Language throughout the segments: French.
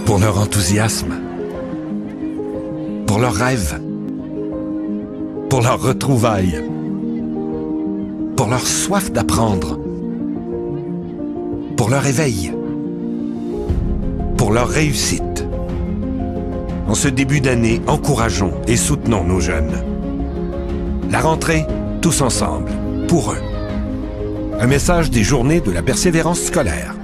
pour leur enthousiasme, pour leurs rêves, pour leurs retrouvailles, pour leur soif d'apprendre, pour leur éveil, pour leur réussite. En ce début d'année, encourageons et soutenons nos jeunes. La rentrée, tous ensemble, pour eux. Un message des Journées de la persévérance scolaire.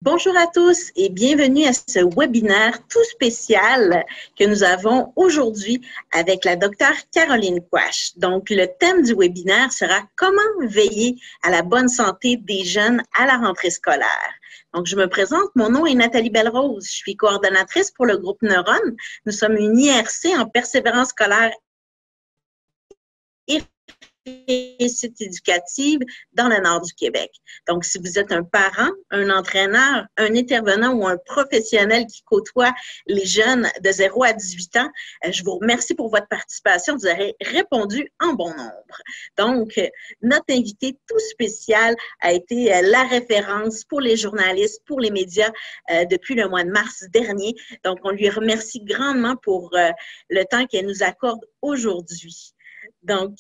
Bonjour à tous et bienvenue à ce webinaire tout spécial que nous avons aujourd'hui avec la docteure Caroline Quach. Donc, le thème du webinaire sera « Comment veiller à la bonne santé des jeunes à la rentrée scolaire ». Donc, je me présente, mon nom est Nathalie Belrose, je suis coordonnatrice pour le groupe Neuronne. Nous sommes une IRC en persévérance scolaire et réussite éducative dans le nord du Québec. Donc, si vous êtes un parent, un entraîneur, un intervenant ou un professionnel qui côtoie les jeunes de 0 à 18 ans, je vous remercie pour votre participation. Vous avez répondu en bon nombre. Donc, notre invité tout spécial a été la référence pour les journalistes, pour les médias depuis le mois de mars dernier. Donc, on lui remercie grandement pour le temps qu'elle nous accorde aujourd'hui. Donc,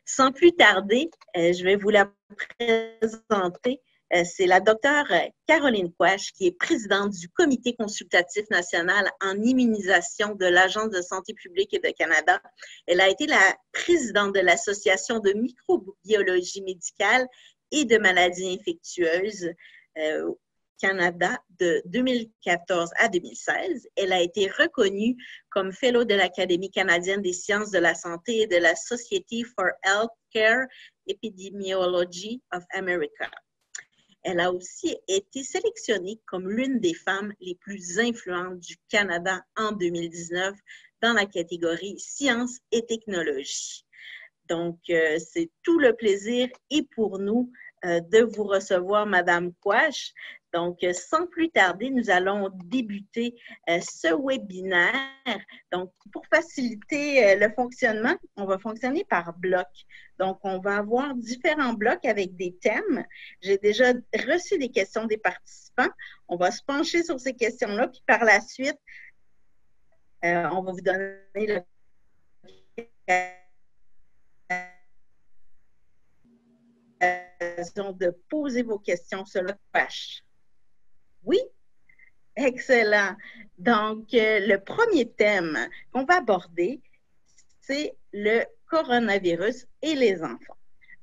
sans plus tarder, je vais vous la présenter. C'est la docteure Caroline Quach, qui est présidente du Comité consultatif national en immunisation de l'Agence de santé publique et de Canada. Elle a été la présidente de l'Association de microbiologie médicale et de maladies infectieuses Canada de 2014 à 2016. Elle a été reconnue comme fellow de l'Académie canadienne des sciences de la santé et de la Society for Healthcare Epidemiology of America. Elle a aussi été sélectionnée comme l'une des femmes les plus influentes du Canada en 2019 dans la catégorie sciences et technologies. Donc, c'est tout le plaisir et pour nous de vous recevoir, Madame Quach. Donc, sans plus tarder, nous allons débuter ce webinaire. Donc, pour faciliter le fonctionnement, on va fonctionner par bloc. Donc, on va avoir différents blocs avec des thèmes. J'ai déjà reçu des questions des participants. On va se pencher sur ces questions-là, puis par la suite, on va vous donner l'occasion de poser vos questions sur le Quach. Oui? Excellent. Donc, le premier thème qu'on va aborder, c'est le coronavirus et les enfants.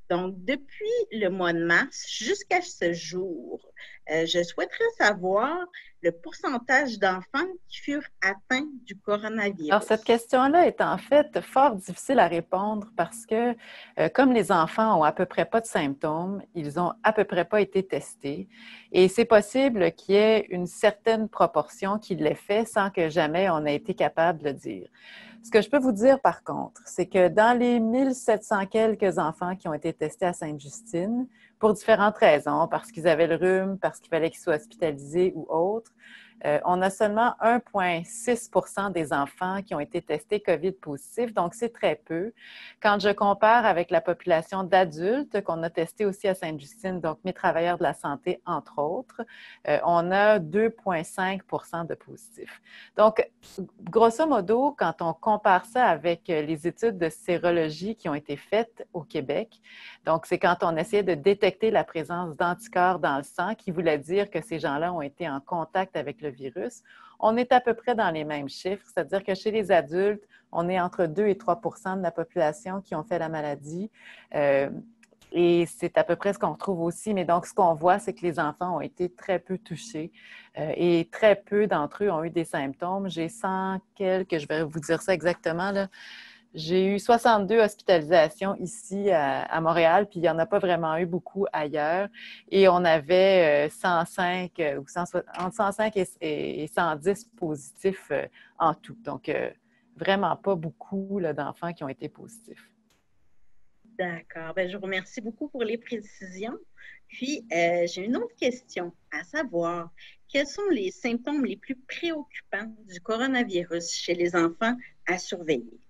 Donc, depuis le mois de mars jusqu'à ce jour, je souhaiterais savoir le pourcentage d'enfants qui furent atteints du coronavirus. Alors, cette question-là est en fait fort difficile à répondre parce que, comme les enfants ont à peu près pas de symptômes, ils ont à peu près pas été testés et c'est possible qu'il y ait une certaine proportion qui l'ait fait sans que jamais on ait été capable de le dire. Ce que je peux vous dire, par contre, c'est que dans les 1700 quelques enfants qui ont été testés à Sainte-Justine, pour différentes raisons, parce qu'ils avaient le rhume, parce qu'il fallait qu'ils soient hospitalisés ou autres, on a seulement 1,6 % des enfants qui ont été testés COVID positifs, donc c'est très peu. Quand je compare avec la population d'adultes qu'on a testés aussi à Sainte-Justine, donc mes travailleurs de la santé, entre autres, on a 2,5 % de positifs. Donc, grosso modo, quand on compare ça avec les études de sérologie qui ont été faites au Québec, donc c'est quand on essayait de détecter la présence d'anticorps dans le sang, qui voulait dire que ces gens-là ont été en contact avec le virus, on est à peu près dans les mêmes chiffres, c'est-à-dire que chez les adultes, on est entre 2 et 3 % de la population qui ont fait la maladie. Et c'est à peu près ce qu'on retrouve aussi. Mais donc, ce qu'on voit, c'est que les enfants ont été très peu touchés et très peu d'entre eux ont eu des symptômes. J'ai 100 quelques, je vais vous dire ça exactement, là. J'ai eu 62 hospitalisations ici à Montréal, puis il n'y en a pas vraiment eu beaucoup ailleurs. Et on avait 105 ou entre 105 et 110 positifs en tout. Donc, vraiment pas beaucoup là, d'enfants qui ont été positifs. D'accord. Bien, je vous remercie beaucoup pour les précisions. Puis, j'ai une autre question, à savoir, quels sont les symptômes les plus préoccupants du coronavirus chez les enfants à surveiller?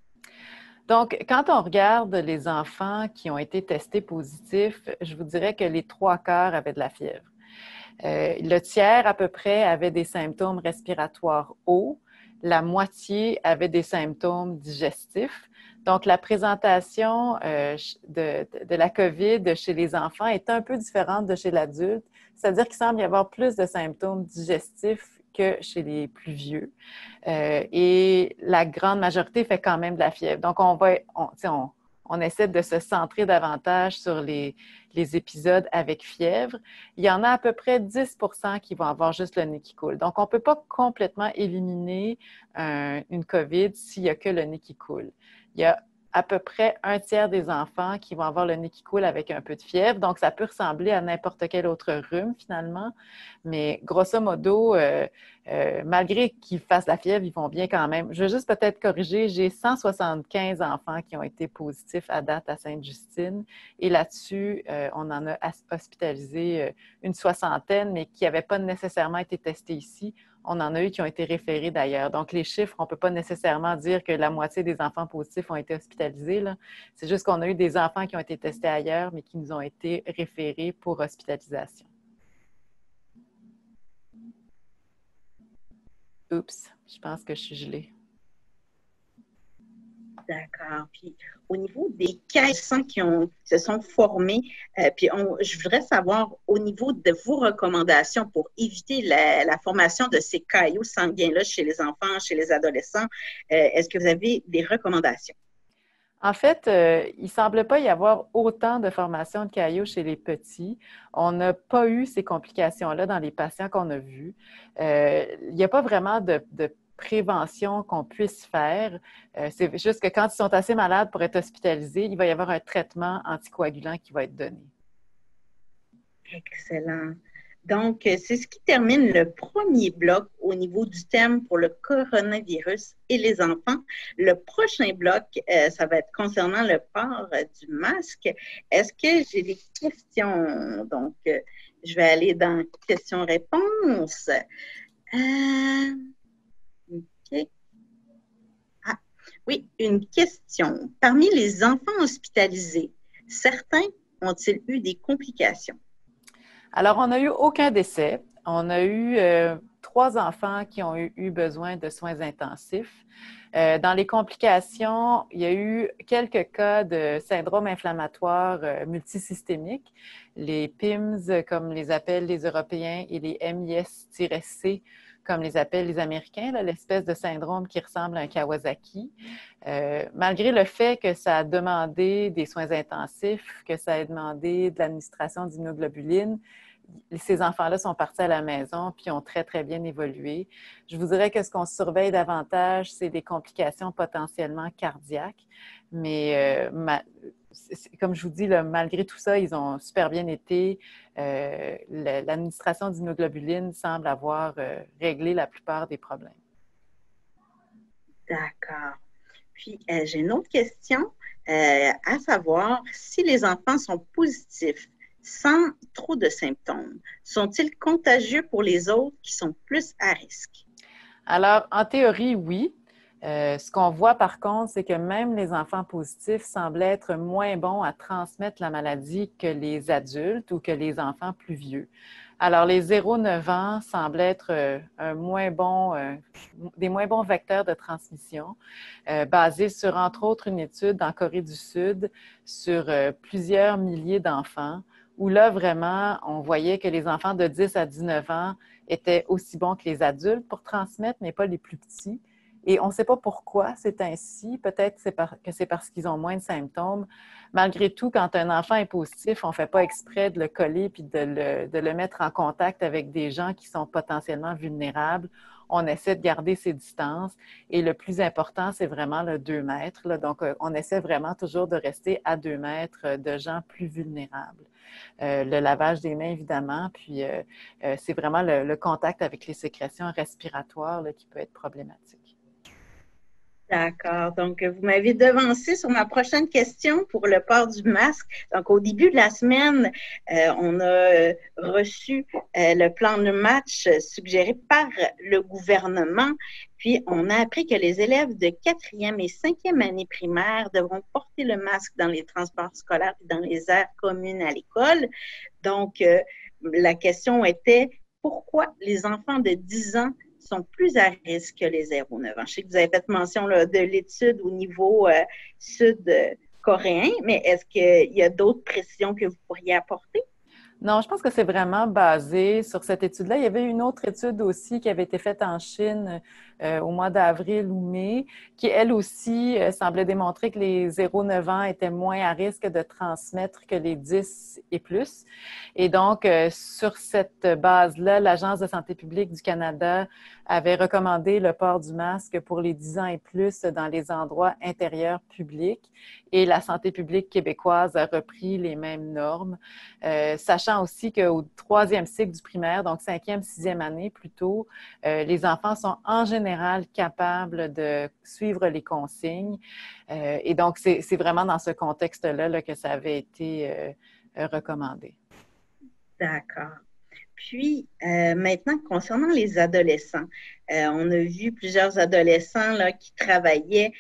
Donc, quand on regarde les enfants qui ont été testés positifs, je vous dirais que les 3 quarts avaient de la fièvre. Le tiers à peu près avait des symptômes respiratoires hauts. La moitié avait des symptômes digestifs. Donc, la présentation de la COVID chez les enfants est un peu différente de chez l'adulte, c'est-à-dire qu'il semble y avoir plus de symptômes digestifs que chez les plus vieux. Et la grande majorité fait quand même de la fièvre. Donc, on essaie de se centrer davantage sur les épisodes avec fièvre. Il y en a à peu près 10% qui vont avoir juste le nez qui coule. Donc, on ne peut pas complètement éliminer une COVID s'il n'y a que le nez qui coule. Il y a à peu près un tiers des enfants qui vont avoir le nez qui coule avec un peu de fièvre. Donc, ça peut ressembler à n'importe quel autre rhume, finalement. Mais grosso modo, malgré qu'ils fassent la fièvre, ils vont bien quand même. Je veux juste peut-être corriger, j'ai 175 enfants qui ont été positifs à date à Sainte-Justine. Et là-dessus, on en a hospitalisé une soixantaine, mais qui n'avaient pas nécessairement été testés ici. On en a eu qui ont été référés d'ailleurs. Donc, les chiffres, on ne peut pas nécessairement dire que la moitié des enfants positifs ont été hospitalisés, là. C'est juste qu'on a eu des enfants qui ont été testés ailleurs, mais qui nous ont été référés pour hospitalisation. Oups, je pense que je suis gelée. D'accord. Puis, au niveau des cas qui se sont formés, je voudrais savoir, au niveau de vos recommandations pour éviter la formation de ces caillots sanguins-là chez les enfants, chez les adolescents, est-ce que vous avez des recommandations? En fait, il ne semble pas y avoir autant de formation de caillots chez les petits. On n'a pas eu ces complications-là dans les patients qu'on a vus. Il n'y a pas vraiment de prévention qu'on puisse faire. C'est juste que quand ils sont assez malades pour être hospitalisés, il va y avoir un traitement anticoagulant qui va être donné. Excellent. Donc, c'est ce qui termine le premier bloc au niveau du thème pour le coronavirus et les enfants. Le prochain bloc, ça va être concernant le port du masque. Est-ce que j'ai des questions? Donc, je vais aller dans questions-réponses. OK. Ah, oui, une question. Parmi les enfants hospitalisés, certains ont-ils eu des complications? Alors, on n'a eu aucun décès. On a eu 3 enfants qui ont eu besoin de soins intensifs. Dans les complications, il y a eu quelques cas de syndrome inflammatoire multisystémique, les PIMS, comme les appellent les Européens, et les MIS-C, comme les appellent les Américains, l'espèce de syndrome qui ressemble à un Kawasaki. Malgré le fait que ça a demandé des soins intensifs, que ça a demandé de l'administration d'immunoglobuline, ces enfants-là sont partis à la maison puis ont très, très bien évolué. Je vous dirais que ce qu'on surveille davantage, c'est des complications potentiellement cardiaques. Mais comme je vous dis, là, malgré tout ça, ils ont super bien été. L'administration d'immunoglobuline semble avoir réglé la plupart des problèmes. D'accord. Puis, j'ai une autre question, à savoir, si les enfants sont positifs, sans trop de symptômes, sont-ils contagieux pour les autres qui sont plus à risque? Alors, en théorie, oui. Ce qu'on voit par contre, c'est que même les enfants positifs semblent être moins bons à transmettre la maladie que les adultes ou que les enfants plus vieux. Alors, les 0-9 ans semblent être des moins bons vecteurs de transmission, basés sur, entre autres, une étude en Corée du Sud sur plusieurs milliers d'enfants, où là, vraiment, on voyait que les enfants de 10 à 19 ans étaient aussi bons que les adultes pour transmettre, mais pas les plus petits. Et on ne sait pas pourquoi c'est ainsi. Peut-être que c'est parce qu'ils ont moins de symptômes. Malgré tout, quand un enfant est positif, on ne fait pas exprès de le coller puis de le mettre en contact avec des gens qui sont potentiellement vulnérables. On essaie de garder ses distances. Et le plus important, c'est vraiment le 2 mètres. Là. Donc, on essaie vraiment toujours de rester à 2 mètres de gens plus vulnérables. Le lavage des mains, évidemment, puis c'est vraiment le contact avec les sécrétions respiratoires là, qui peut être problématique. D'accord. Donc, vous m'avez devancé sur ma prochaine question pour le port du masque. Donc, au début de la semaine, on a reçu le plan de match suggéré par le gouvernement. Puis, on a appris que les élèves de 4e et 5e année primaire devront porter le masque dans les transports scolaires et dans les aires communes à l'école. Donc, la question était pourquoi les enfants de 10 ans sont plus à risque que les 0-9 ans. Je sais que vous avez fait mention là, de l'étude au niveau sud-coréen, mais est-ce qu'il y a d'autres précisions que vous pourriez apporter? Non, je pense que c'est vraiment basé sur cette étude-là. Il y avait une autre étude aussi qui avait été faite en Chine au mois d'avril ou mai, qui, elle aussi, semblait démontrer que les 0-9 ans étaient moins à risque de transmettre que les 10 et plus. Et donc, sur cette base-là, l'Agence de santé publique du Canada avait recommandé le port du masque pour les 10 ans et plus dans les endroits intérieurs publics. Et la santé publique québécoise a repris les mêmes normes, sachant aussi qu'au 3e cycle du primaire, donc 5e, 6e année plutôt, les enfants sont en général capables de suivre les consignes. Et donc, c'est vraiment dans ce contexte-là là, que ça avait été recommandé. D'accord. Puis, maintenant, concernant les adolescents, on a vu plusieurs adolescents là, qui travaillaient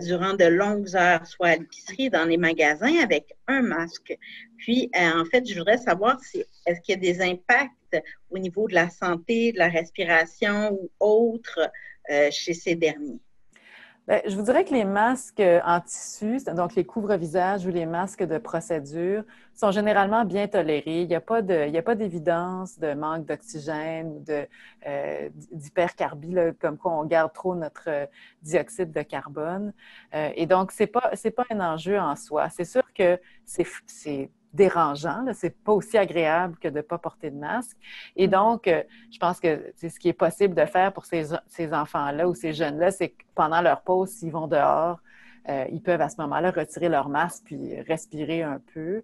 durant de longues heures, soit à l'épicerie, dans les magasins, avec un masque. Puis, en fait, je voudrais savoir est-ce qu'il y a des impacts au niveau de la santé, de la respiration ou autres chez ces derniers? Bien, je vous dirais que les masques en tissu, donc les couvre-visages ou les masques de procédure, sont généralement bien tolérés. Il n'y a pas d'évidence de manque d'oxygène ou d'hypercarbie, comme quoi on garde trop notre dioxyde de carbone. Et donc, c'est pas un enjeu en soi. C'est sûr que c'est dérangeant, là. C'est pas aussi agréable que de ne pas porter de masque. Et donc, je pense que c'est ce qui est possible de faire pour ces enfants-là ou ces jeunes-là, c'est que pendant leur pause, s'ils vont dehors, ils peuvent à ce moment-là retirer leur masque puis respirer un peu.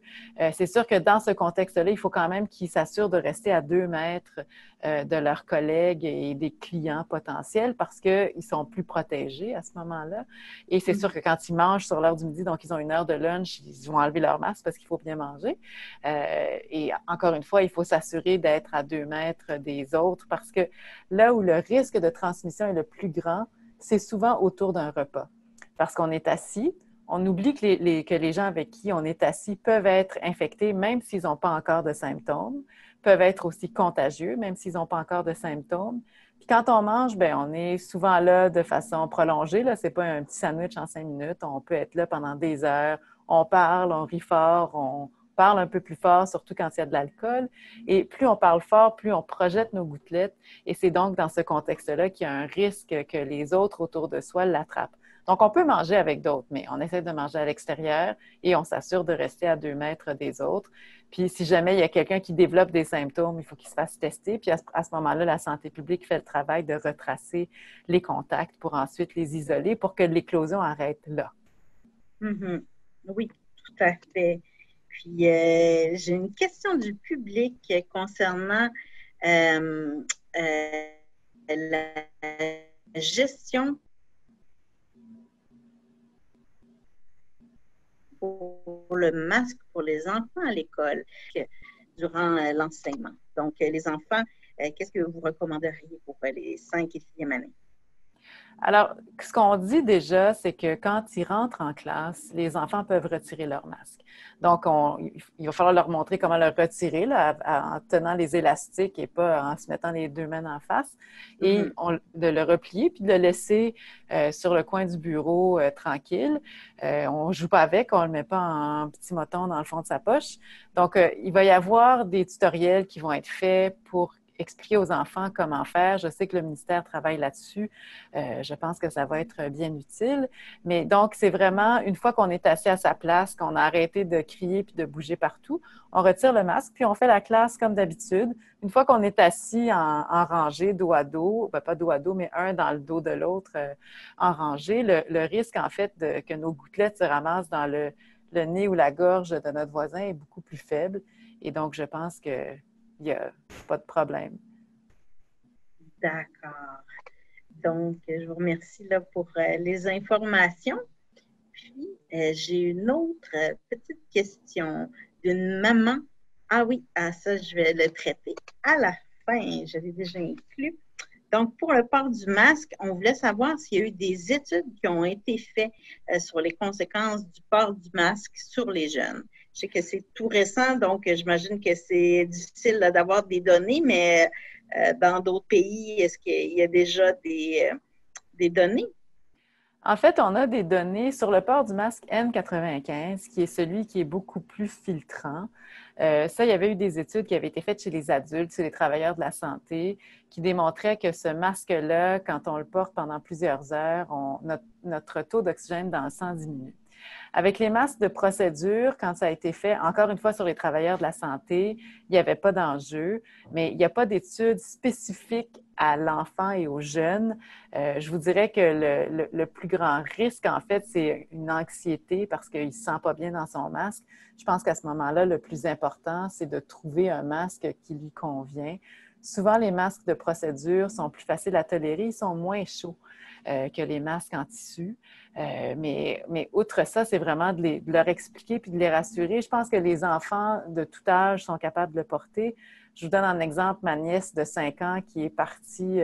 C'est sûr que dans ce contexte-là, il faut quand même qu'ils s'assurent de rester à 2 mètres de leurs collègues et des clients potentiels parce qu'ils sont plus protégés à ce moment-là. Et c'est sûr que quand ils mangent sur l'heure du midi, donc ils ont une heure de lunch, ils vont enlever leur masque parce qu'il faut bien manger. Et encore une fois, il faut s'assurer d'être à 2 mètres des autres parce que là où le risque de transmission est le plus grand, c'est souvent autour d'un repas. Parce qu'on est assis, on oublie que les gens avec qui on est assis peuvent être infectés, même s'ils n'ont pas encore de symptômes, peuvent être aussi contagieux, même s'ils n'ont pas encore de symptômes. Puis quand on mange, bien, on est souvent là de façon prolongée. Ce n'est pas un petit sandwich en 5 minutes. On peut être là pendant des heures. On parle, on rit fort, on parle un peu plus fort, surtout quand il y a de l'alcool. Et plus on parle fort, plus on projette nos gouttelettes. Et c'est donc dans ce contexte-là qu'il y a un risque que les autres autour de soi l'attrapent. Donc, on peut manger avec d'autres, mais on essaie de manger à l'extérieur et on s'assure de rester à 2 mètres des autres. Puis, si jamais il y a quelqu'un qui développe des symptômes, il faut qu'il se fasse tester. Puis, à ce moment-là, la santé publique fait le travail de retracer les contacts pour ensuite les isoler pour que l'éclosion arrête là. Mm-hmm. Oui, tout à fait. Puis, j'ai une question du public concernant la gestion pour le masque pour les enfants à l'école durant l'enseignement. Donc, les enfants, qu'est-ce que vous recommanderiez pour les 5 et 6e années? Alors, ce qu'on dit déjà, c'est que quand ils rentrent en classe, les enfants peuvent retirer leur masque. Donc, il va falloir leur montrer comment le retirer là, en tenant les élastiques et pas en se mettant les 2 mains en face. Et de le replier puis de le laisser sur le coin du bureau tranquille. On ne joue pas avec, on ne le met pas en petit moton dans le fond de sa poche. Donc, il va y avoir des tutoriels qui vont être faits pour expliquer aux enfants comment faire. Je sais que le ministère travaille là-dessus. Je pense que ça va être bien utile. Mais donc, c'est vraiment, une fois qu'on est assis à sa place, qu'on a arrêté de crier puis de bouger partout, on retire le masque puis on fait la classe comme d'habitude. Une fois qu'on est assis en rangée, dos à dos, pas dos à dos, mais un dans le dos de l'autre en rangée, le risque, en fait, que nos gouttelettes se ramassent dans le nez ou la gorge de notre voisin est beaucoup plus faible. Et donc, je pense que il n'y a pas de problème. D'accord. Donc, je vous remercie là, pour les informations. Puis, j'ai une autre petite question d'une maman. Ah oui, ça, je vais le traiter à la fin. Je l'ai déjà inclus. Donc, pour le port du masque, on voulait savoir s'il y a eu des études qui ont été faites sur les conséquences du port du masque sur les jeunes. Je sais que c'est tout récent, donc j'imagine que c'est difficile là, d'avoir des données, mais dans d'autres pays, est-ce qu'il y a déjà des données? En fait, on a des données sur le port du masque N95, qui est celui qui est beaucoup plus filtrant. Ça, il y avait eu des études qui avaient été faites chez les adultes, chez les travailleurs de la santé, qui démontraient que ce masque-là, quand on le porte pendant plusieurs heures, notre taux d'oxygène dans le sang diminue. Avec les masques de procédure, quand ça a été fait, encore une fois sur les travailleurs de la santé, il n'y avait pas d'enjeu, mais il n'y a pas d'études spécifiques à l'enfant et aux jeunes. Je vous dirais que le plus grand risque, en fait, c'est une anxiété parce qu'il ne se sent pas bien dans son masque. Je pense qu'à ce moment-là, le plus important, c'est de trouver un masque qui lui convient. Souvent, les masques de procédure sont plus faciles à tolérer, ils sont moins chauds que les masques en tissu. Mais outre ça, c'est vraiment de leur expliquer puis de les rassurer. Je pense que les enfants de tout âge sont capables de le porter. Je vous donne un exemple, ma nièce de 5 ans qui est partie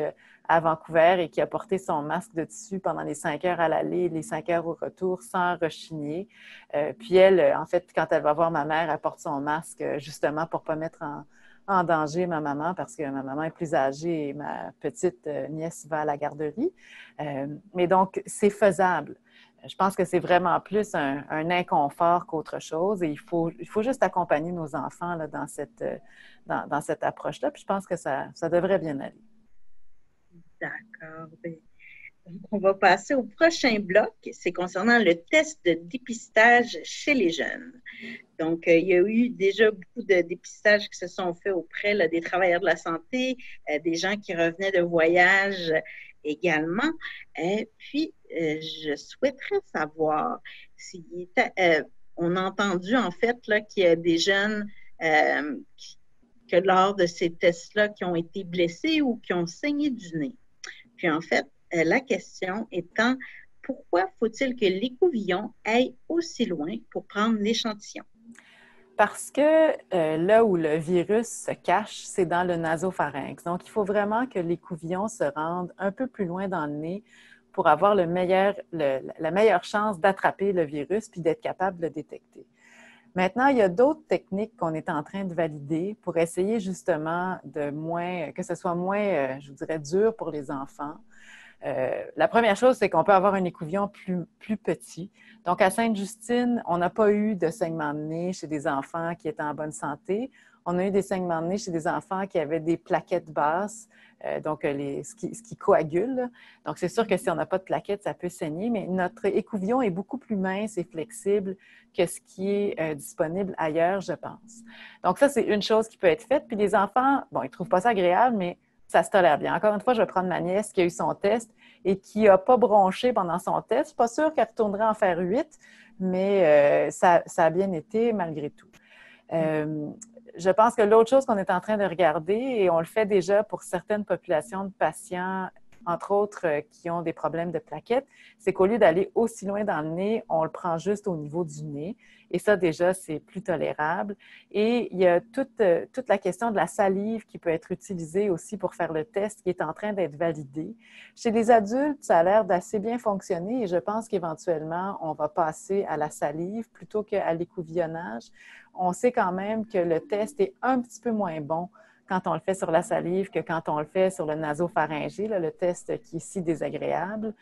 à Vancouver et qui a porté son masque de tissu pendant les 5 heures à l'aller et les 5 heures au retour sans rechigner. Puis elle, en fait, quand elle va voir ma mère, elle porte son masque justement pour ne pas mettre en danger ma maman parce que ma maman est plus âgée et ma petite nièce va à la garderie. Mais donc, c'est faisable. Je pense que c'est vraiment plus un inconfort qu'autre chose et il faut juste accompagner nos enfants là, dans cette approche-là. Puis je pense que ça devrait bien aller. D'accord. On va passer au prochain bloc. C'est concernant le test de dépistage chez les jeunes. Donc, il y a eu déjà beaucoup de dépistages qui se sont faits auprès là, des travailleurs de la santé, des gens qui revenaient de voyage également. Puis, je souhaiterais savoir si on a entendu en fait là, qu'il y a des jeunes que lors de ces tests-là qui ont été blessés ou qui ont saigné du nez. Puis en fait, la question étant, pourquoi faut-il que l'écouvillon aille aussi loin pour prendre l'échantillon? Parce que là où le virus se cache, c'est dans le nasopharynx. Donc, il faut vraiment que l'écouvillon se rende un peu plus loin dans le nez pour avoir la meilleure chance d'attraper le virus puis d'être capable de le détecter. Maintenant, il y a d'autres techniques qu'on est en train de valider pour essayer justement que ce soit moins, je vous dirais, dur pour les enfants. La première chose, c'est qu'on peut avoir un écouvillon plus petit. Donc, à Sainte-Justine, on n'a pas eu de saignement de nez chez des enfants qui étaient en bonne santé. On a eu des saignements de nez chez des enfants qui avaient des plaquettes basses, ce qui coagule. Donc, c'est sûr que si on n'a pas de plaquettes, ça peut saigner, mais notre écouvillon est beaucoup plus mince et flexible que ce qui est disponible ailleurs, je pense. Donc, ça, c'est une chose qui peut être faite. Puis les enfants, bon, ils ne trouvent pas ça agréable, mais ça se tolère bien. Encore une fois, je vais prendre ma nièce qui a eu son test et qui n'a pas bronché pendant son test. Je ne suis pas sûre qu'elle retournerait en faire 8, mais ça a bien été malgré tout. Je pense que l'autre chose qu'on est en train de regarder, et on le fait déjà pour certaines populations de patients, entre autres qui ont des problèmes de plaquettes, c'est qu'au lieu d'aller aussi loin dans le nez, on le prend juste au niveau du nez. Et ça, déjà, c'est plus tolérable. Et il y a toute la question de la salive qui peut être utilisée aussi pour faire le test qui est en train d'être validé. Chez les adultes, ça a l'air d'assez bien fonctionner et je pense qu'éventuellement, on va passer à la salive plutôt qu'à l'écouvillonnage. On sait quand même que le test est un petit peu moins bon quand on le fait sur la salive que quand on le fait sur le nasopharyngé, là, le test qui est si désagréable.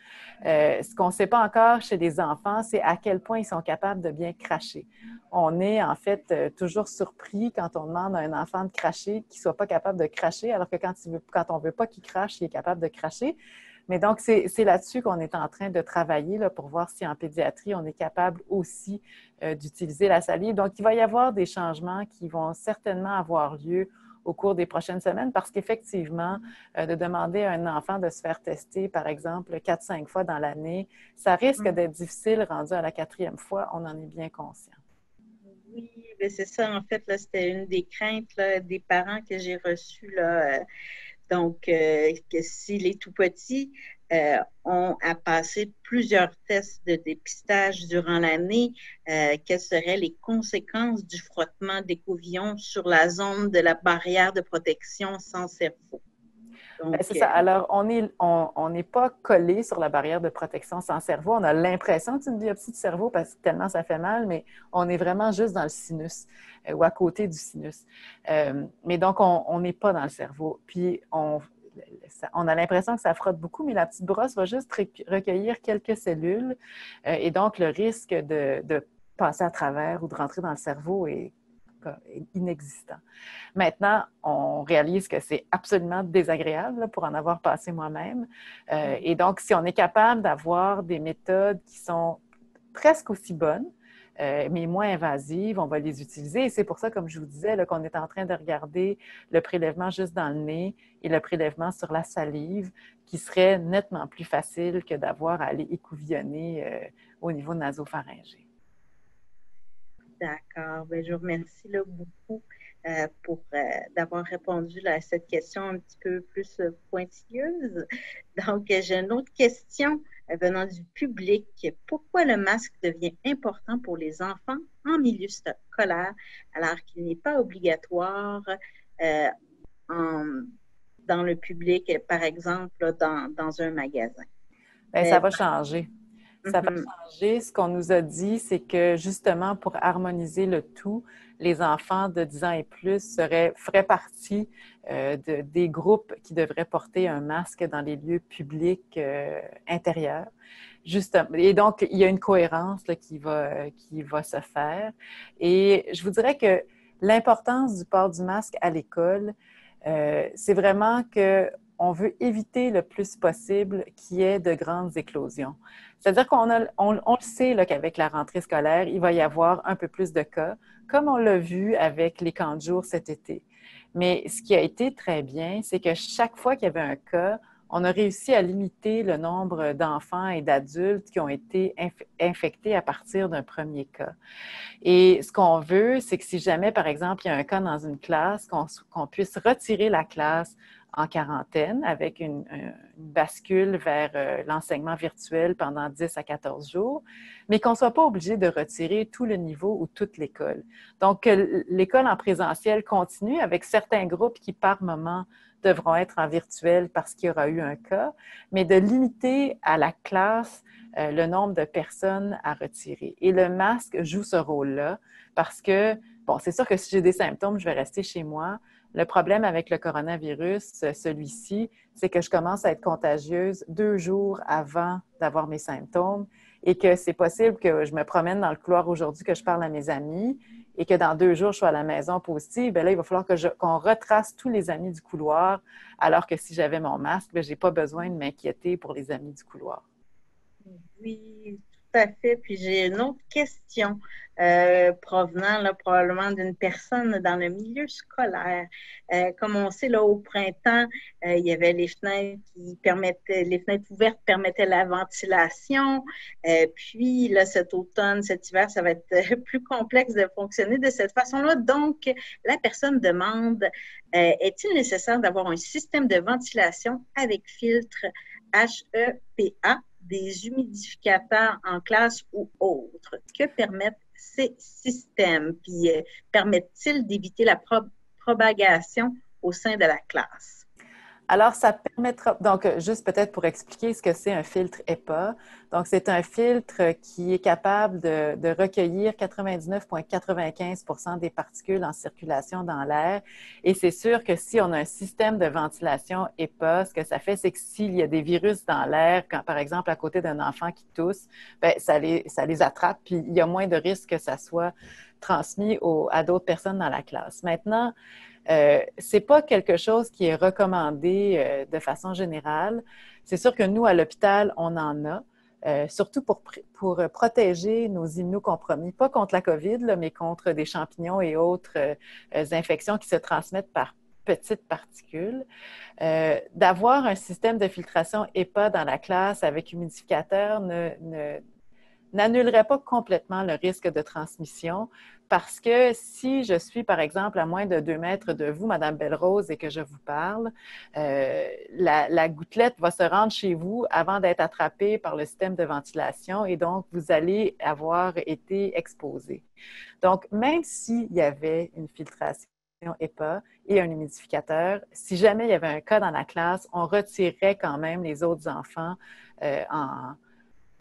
Ce qu'on ne sait pas encore chez les enfants, c'est à quel point ils sont capables de bien cracher. On est en fait toujours surpris quand on demande à un enfant de cracher qu'il ne soit pas capable de cracher, alors que quand on ne veut pas qu'il crache, il est capable de cracher. Mais donc, c'est là-dessus qu'on est en train de travailler là, pour voir si en pédiatrie, on est capable aussi d'utiliser la salive. Donc, il va y avoir des changements qui vont certainement avoir lieu au cours des prochaines semaines parce qu'effectivement, de demander à un enfant de se faire tester, par exemple, 4-5 fois dans l'année, ça risque d'être difficile rendu à la 4e fois, on en est bien conscient. Oui, mais c'est ça, en fait, là, c'était une des craintes là, des parents que j'ai reçues. Donc, que si les tout-petits ont à passer plusieurs tests de dépistage durant l'année, quelles seraient les conséquences du frottement d'écouvillon sur la zone de la barrière de protection sans cerveau? Donc, c'est ça. Alors, on n'est pas collé sur la barrière de protection sans cerveau. On a l'impression d'une biopsie de cerveau parce que tellement ça fait mal, mais on est vraiment juste dans le sinus ou à côté du sinus. Mais donc, on n'est pas dans le cerveau. Puis, on a l'impression que ça frotte beaucoup, mais la petite brosse va juste recueillir quelques cellules. Et donc, le risque de passer à travers ou de rentrer dans le cerveau est inexistant. Maintenant, on réalise que c'est absolument désagréable là, pour en avoir passé moi-même. Et donc, si on est capable d'avoir des méthodes qui sont presque aussi bonnes, mais moins invasives, on va les utiliser. Et c'est pour ça, comme je vous disais, là, qu'on est en train de regarder le prélèvement juste dans le nez et le prélèvement sur la salive, qui serait nettement plus facile que d'avoir à aller écouvillonner au niveau nasopharyngé. D'accord. Bien, je vous remercie là, beaucoup pour d'avoir répondu là, à cette question un petit peu plus pointilleuse. Donc, j'ai une autre question venant du public. Pourquoi le masque devient important pour les enfants en milieu scolaire alors qu'il n'est pas obligatoire euh, en- dans le public, par exemple, là, dans un magasin? Bien, ça va changer. Ça va Mhm. changer. Ce qu'on nous a dit, c'est que justement, pour harmoniser le tout, les enfants de 10 ans et plus feraient partie des groupes qui devraient porter un masque dans les lieux publics intérieurs. Justement. Et donc, il y a une cohérence là, qui va se faire. Et je vous dirais que l'importance du port du masque à l'école, c'est vraiment qu'on veut éviter le plus possible qu'il y ait de grandes éclosions. C'est-à-dire on le sait là, qu'avec la rentrée scolaire, il va y avoir un peu plus de cas, comme on l'a vu avec les camps de jour cet été. Mais ce qui a été très bien, c'est que chaque fois qu'il y avait un cas, on a réussi à limiter le nombre d'enfants et d'adultes qui ont été infectés à partir d'un premier cas. Et ce qu'on veut, c'est que si jamais, par exemple, il y a un cas dans une classe, qu'on puisse retirer la classe en quarantaine avec une bascule vers l'enseignement virtuel pendant 10 à 14 jours, mais qu'on ne soit pas obligé de retirer tout le niveau ou toute l'école. Donc, que l'école en présentiel continue avec certains groupes qui, par moment, devront être en virtuel parce qu'il y aura eu un cas, mais de limiter à la classe le nombre de personnes à retirer. Et le masque joue ce rôle-là parce que, bon, c'est sûr que si j'ai des symptômes, je vais rester chez moi. Le problème avec le coronavirus, celui-ci, c'est que je commence à être contagieuse 2 jours avant d'avoir mes symptômes et que c'est possible que je me promène dans le couloir aujourd'hui, que je parle à mes amis et que dans 2 jours, je sois à la maison positive. Bien là, il va falloir qu'on retrace tous les amis du couloir, alors que si j'avais mon masque, je n'ai pas besoin de m'inquiéter pour les amis du couloir. Oui, tout à fait. Puis j'ai une autre question provenant là, probablement d'une personne dans le milieu scolaire. Comme on sait, là, au printemps, il y avait les fenêtres ouvertes permettaient la ventilation. Puis là, cet automne, cet hiver, ça va être plus complexe de fonctionner de cette façon-là. Donc, la personne demande, est-il nécessaire d'avoir un système de ventilation avec filtre HEPA, des humidificateurs en classe ou autres? Que permettent ces systèmes? Puis, permettent-ils d'éviter la propagation au sein de la classe? Alors, ça permettra, donc juste peut-être pour expliquer ce que c'est un filtre HEPA. Donc, c'est un filtre qui est capable de recueillir 99,95% des particules en circulation dans l'air. Et c'est sûr que si on a un système de ventilation HEPA, ce que ça fait, c'est que s'il y a des virus dans l'air, quand, par exemple, à côté d'un enfant qui tousse, bien, ça les attrape, puis il y a moins de risques que ça soit transmis à d'autres personnes dans la classe. Maintenant, c'est pas quelque chose qui est recommandé de façon générale. C'est sûr que nous, à l'hôpital, on en a, surtout pour protéger nos immunocompromis, pas contre la COVID, là, mais contre des champignons et autres infections qui se transmettent par petites particules. D'avoir un système de filtration HEPA dans la classe avec humidificateur n'annulerait pas complètement le risque de transmission parce que si je suis, par exemple, à moins de 2 mètres de vous, Madame Belle-Rose, et que je vous parle, la gouttelette va se rendre chez vous avant d'être attrapée par le système de ventilation et donc vous allez avoir été exposé. Donc, même s'il y avait une filtration HEPA et un humidificateur. Si jamais il y avait un cas dans la classe, on retirerait quand même les autres enfants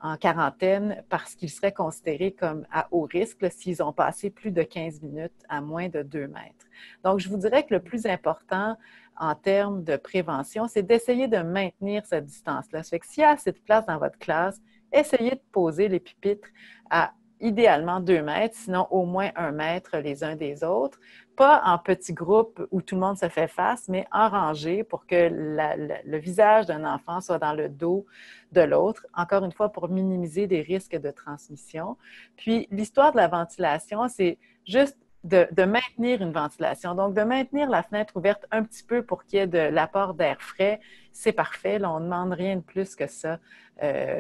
en quarantaine parce qu'ils seraient considérés comme à haut risque s'ils ont passé plus de 15 minutes à moins de 2 mètres. Donc, je vous dirais que le plus important en termes de prévention, c'est d'essayer de maintenir cette distance-là. Ça fait que s'il y a assez de place dans votre classe, essayez de poser les pupitres à idéalement 2 mètres, sinon au moins 1 mètre les uns des autres. Pas en petits groupes où tout le monde se fait face, mais en rangée pour que le visage d'un enfant soit dans le dos de l'autre, encore une fois pour minimiser des risques de transmission. Puis l'histoire de la ventilation, c'est juste de maintenir une ventilation. Donc, de maintenir la fenêtre ouverte un petit peu pour qu'il y ait de l'apport d'air frais, c'est parfait. Là, on ne demande rien de plus que ça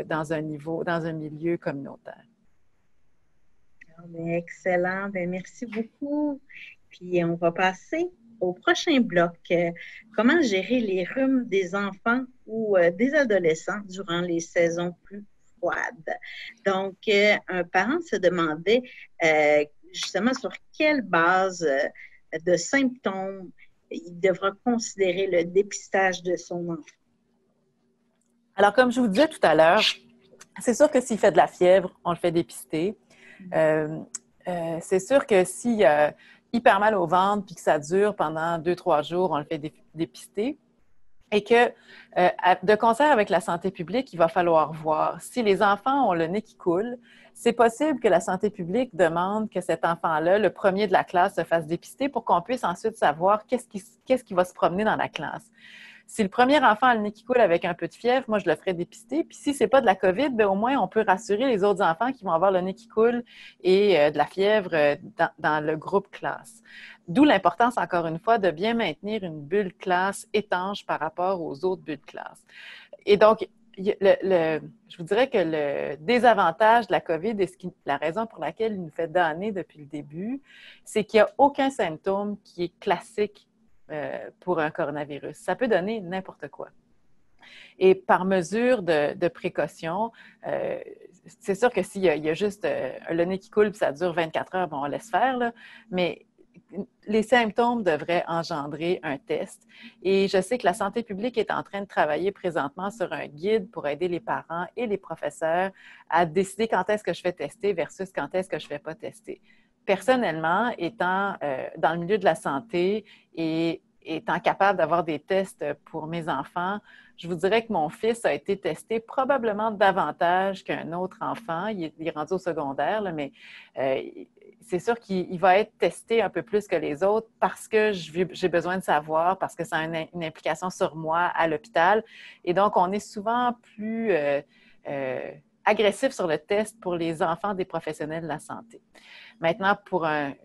dans un milieu communautaire. Bien, excellent. Bien, merci beaucoup. Puis, on va passer au prochain bloc. Comment gérer les rhumes des enfants ou des adolescents durant les saisons plus froides? Donc, un parent se demandait justement sur quelle base de symptômes il devra considérer le dépistage de son enfant. Alors, comme je vous disais tout à l'heure, c'est sûr que s'il fait de la fièvre, on le fait dépister. C'est sûr que s'il a hyper mal au ventre puis que ça dure pendant 2-3 jours, on le fait dépister. Et que, de concert avec la santé publique, il va falloir voir si les enfants ont le nez qui coule. C'est possible que la santé publique demande que cet enfant-là, le premier de la classe, se fasse dépister pour qu'on puisse ensuite savoir qu'est-ce qui va se promener dans la classe. Si le premier enfant a le nez qui coule avec un peu de fièvre, moi, je le ferai dépister. Puis si ce n'est pas de la COVID, bien, au moins, on peut rassurer les autres enfants qui vont avoir le nez qui coule et de la fièvre dans le groupe classe. D'où l'importance, encore une fois, de bien maintenir une bulle classe étanche par rapport aux autres bulles classe. Et donc, je vous dirais que le désavantage de la COVID et la raison pour laquelle il nous fait damner depuis le début, c'est qu'il n'y a aucun symptôme qui est classique pour un coronavirus. Ça peut donner n'importe quoi. Et par mesure de précaution, c'est sûr que s'il y a juste le nez qui coule et ça dure 24 heures, bon, on laisse faire, là, mais les symptômes devraient engendrer un test. Et je sais que la santé publique est en train de travailler présentement sur un guide pour aider les parents et les professeurs à décider quand est-ce que je fais tester versus quand est-ce que je ne fais pas tester. Personnellement, étant dans le milieu de la santé et étant capable d'avoir des tests pour mes enfants, je vous dirais que mon fils a été testé probablement davantage qu'un autre enfant. Il est rendu au secondaire, là, mais c'est sûr qu'il va être testé un peu plus que les autres parce que j'ai besoin de savoir, parce que ça a une implication sur moi à l'hôpital. Et donc, on est souvent plus agressif sur le test pour les enfants des professionnels de la santé. Maintenant,